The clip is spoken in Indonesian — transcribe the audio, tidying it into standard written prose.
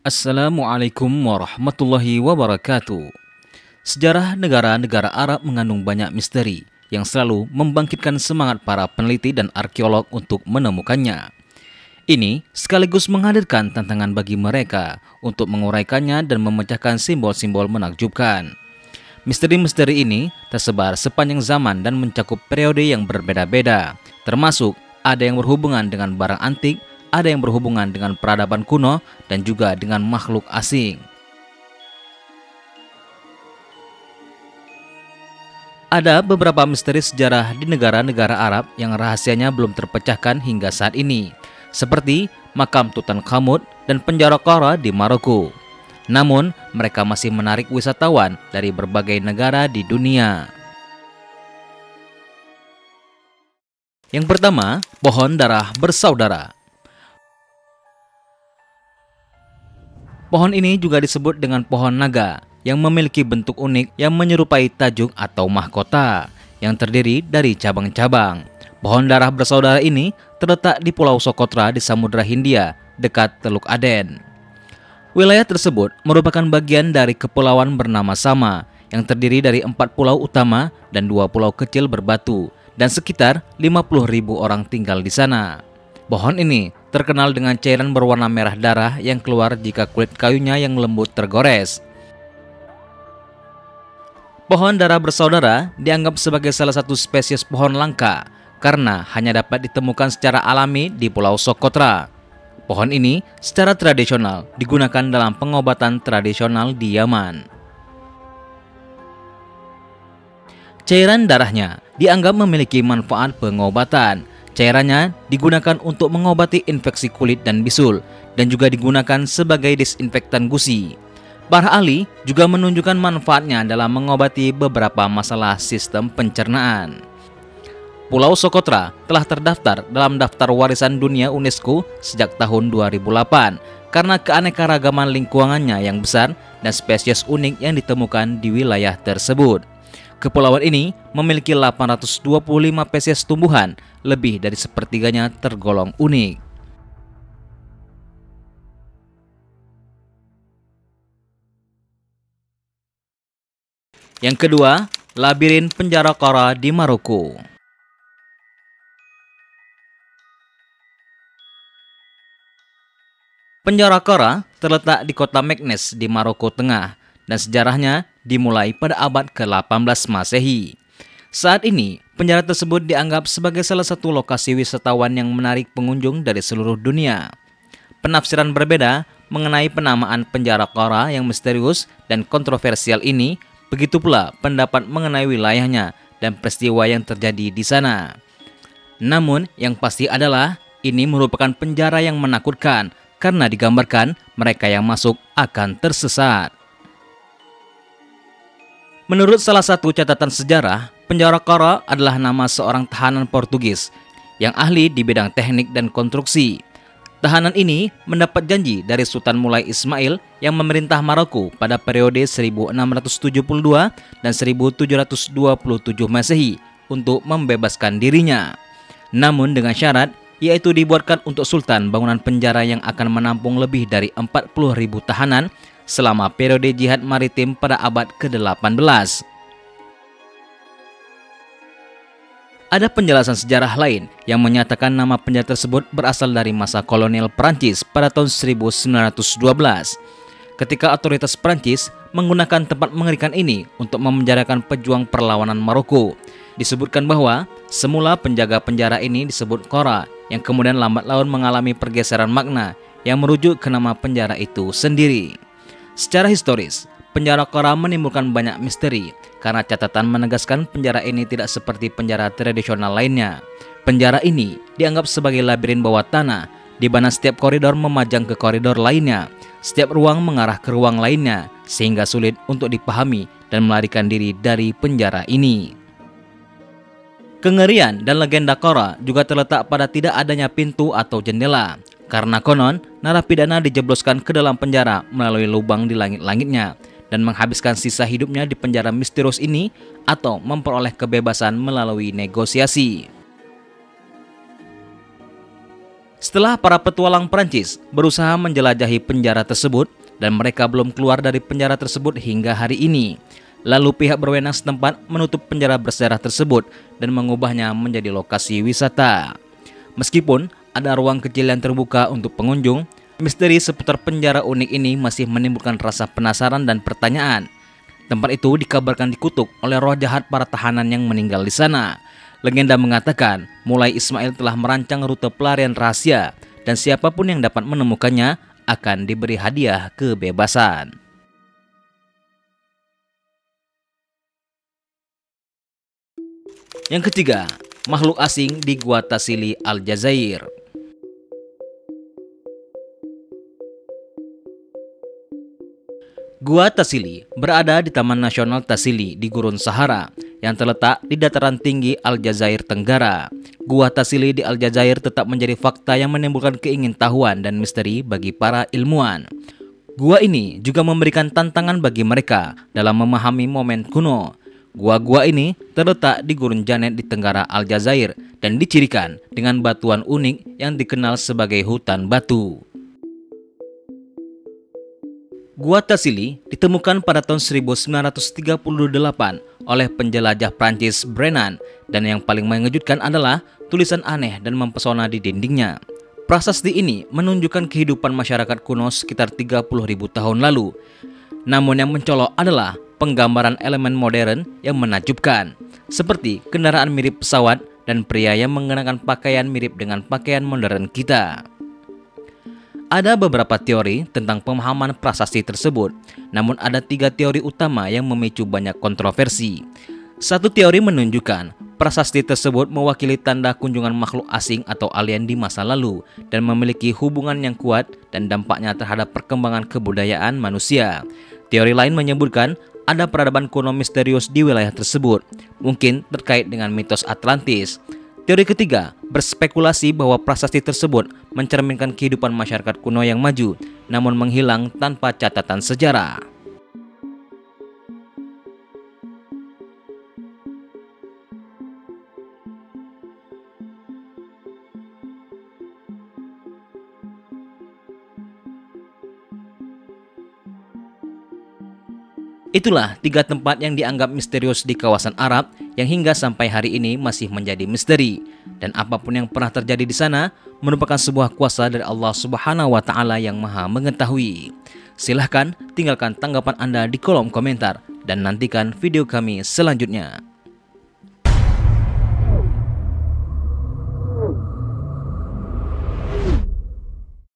Assalamualaikum warahmatullahi wabarakatuh. Sejarah negara-negara Arab mengandung banyak misteri yang selalu membangkitkan semangat para peneliti dan arkeolog untuk menemukannya. Ini sekaligus menghadirkan tantangan bagi mereka untuk menguraikannya dan memecahkan simbol-simbol menakjubkan. Misteri-misteri ini tersebar sepanjang zaman dan mencakup periode yang berbeda-beda, termasuk ada yang berhubungan dengan barang antik, ada yang berhubungan dengan peradaban kuno, dan juga dengan makhluk asing. Ada beberapa misteri sejarah di negara-negara Arab yang rahasianya belum terpecahkan hingga saat ini, seperti makam Tutankhamun dan penjara Qara di Maroko. Namun, mereka masih menarik wisatawan dari berbagai negara di dunia. Yang pertama, pohon darah bersaudara. Pohon ini juga disebut dengan pohon naga, yang memiliki bentuk unik yang menyerupai tajuk atau mahkota, yang terdiri dari cabang-cabang. Pohon darah bersaudara ini terletak di Pulau Socotra di Samudra Hindia, dekat Teluk Aden. Wilayah tersebut merupakan bagian dari kepulauan bernama sama, yang terdiri dari 4 pulau utama dan 2 pulau kecil berbatu, dan sekitar 50.000 orang tinggal di sana. Pohon ini terkenal dengan cairan berwarna merah darah yang keluar jika kulit kayunya yang lembut tergores. Pohon darah bersaudara dianggap sebagai salah satu spesies pohon langka karena hanya dapat ditemukan secara alami di Pulau Socotra. Pohon ini secara tradisional digunakan dalam pengobatan tradisional di Yaman. Cairan darahnya dianggap memiliki manfaat pengobatan. Cairannya digunakan untuk mengobati infeksi kulit dan bisul, dan juga digunakan sebagai disinfektan gusi. Para ahli juga menunjukkan manfaatnya dalam mengobati beberapa masalah sistem pencernaan. Pulau Socotra telah terdaftar dalam daftar warisan dunia UNESCO sejak tahun 2008 karena keanekaragaman lingkungannya yang besar dan spesies unik yang ditemukan di wilayah tersebut. Kepulauan ini memiliki 825 spesies tumbuhan, lebih dari sepertiganya tergolong unik. Yang kedua, labirin penjara Qara di Maroko. Penjara Qara terletak di kota Meknes di Maroko Tengah, dan sejarahnya dimulai pada abad ke-18 Masehi. Saat ini, penjara tersebut dianggap sebagai salah satu lokasi wisatawan yang menarik pengunjung dari seluruh dunia. Penafsiran berbeda mengenai penamaan penjara Qara yang misterius dan kontroversial ini, begitu pula pendapat mengenai wilayahnya dan peristiwa yang terjadi di sana. Namun, yang pasti adalah ini merupakan penjara yang menakutkan karena digambarkan mereka yang masuk akan tersesat. Menurut salah satu catatan sejarah, penjara Qara adalah nama seorang tahanan Portugis yang ahli di bidang teknik dan konstruksi. Tahanan ini mendapat janji dari Sultan Mulai Ismail yang memerintah Maroko pada periode 1672 dan 1727 Masehi untuk membebaskan dirinya. Namun dengan syarat, yaitu dibuatkan untuk Sultan bangunan penjara yang akan menampung lebih dari 40.000 tahanan selama periode jihad maritim pada abad ke-18. Ada penjelasan sejarah lain yang menyatakan nama penjara tersebut berasal dari masa kolonial Prancis pada tahun 1912. Ketika otoritas Prancis menggunakan tempat mengerikan ini untuk memenjarakan pejuang perlawanan Maroko. Disebutkan bahwa semula penjaga penjara ini disebut Qara, yang kemudian lambat laun mengalami pergeseran makna yang merujuk ke nama penjara itu sendiri. Secara historis, penjara Qara menimbulkan banyak misteri karena catatan menegaskan penjara ini tidak seperti penjara tradisional lainnya. Penjara ini dianggap sebagai labirin bawah tanah, di mana setiap koridor memajang ke koridor lainnya, setiap ruang mengarah ke ruang lainnya, sehingga sulit untuk dipahami dan melarikan diri dari penjara ini. Kengerian dan legenda Qara juga terletak pada tidak adanya pintu atau jendela. Karena konon, narapidana dijebloskan ke dalam penjara melalui lubang di langit-langitnya dan menghabiskan sisa hidupnya di penjara misterius ini atau memperoleh kebebasan melalui negosiasi. Setelah para petualang Prancis berusaha menjelajahi penjara tersebut dan mereka belum keluar dari penjara tersebut hingga hari ini, lalu pihak berwenang setempat menutup penjara bersejarah tersebut dan mengubahnya menjadi lokasi wisata. Meskipun ada ruang kecil yang terbuka untuk pengunjung, misteri seputar penjara unik ini masih menimbulkan rasa penasaran dan pertanyaan. Tempat itu dikabarkan dikutuk oleh roh jahat para tahanan yang meninggal di sana. Legenda mengatakan, mulai Ismail telah merancang rute pelarian rahasia dan siapapun yang dapat menemukannya akan diberi hadiah kebebasan. Yang ketiga, makhluk asing di Gua Tassili, Aljazair. Gua Tassili berada di Taman Nasional Tassili di Gurun Sahara yang terletak di dataran tinggi Aljazair Tenggara. Gua Tassili di Aljazair tetap menjadi fakta yang menimbulkan keingintahuan dan misteri bagi para ilmuwan. Gua ini juga memberikan tantangan bagi mereka dalam memahami momen kuno. Gua-gua ini terletak di Gurun Janet di Tenggara Aljazair dan dicirikan dengan batuan unik yang dikenal sebagai hutan batu. Gua Tassili ditemukan pada tahun 1938 oleh penjelajah Prancis Brennan, dan yang paling mengejutkan adalah tulisan aneh dan mempesona di dindingnya. Prasasti ini menunjukkan kehidupan masyarakat kuno sekitar 30.000 tahun lalu. Namun yang mencolok adalah penggambaran elemen modern yang menakjubkan, seperti kendaraan mirip pesawat dan pria yang mengenakan pakaian mirip dengan pakaian modern kita. Ada beberapa teori tentang pemahaman prasasti tersebut, namun ada 3 teori utama yang memicu banyak kontroversi. Satu teori menunjukkan prasasti tersebut mewakili tanda kunjungan makhluk asing atau alien di masa lalu dan memiliki hubungan yang kuat dan dampaknya terhadap perkembangan kebudayaan manusia. Teori lain menyebutkan ada peradaban kuno misterius di wilayah tersebut, mungkin terkait dengan mitos Atlantis. Teori ketiga berspekulasi bahwa prasasti tersebut mencerminkan kehidupan masyarakat kuno yang maju, namun menghilang tanpa catatan sejarah. Itulah 3 tempat yang dianggap misterius di kawasan Arab yang hingga sampai hari ini masih menjadi misteri. Dan apapun yang pernah terjadi di sana merupakan sebuah kuasa dari Allah Subhanahu wa Ta'ala yang Maha Mengetahui. Silahkan tinggalkan tanggapan Anda di kolom komentar dan nantikan video kami selanjutnya.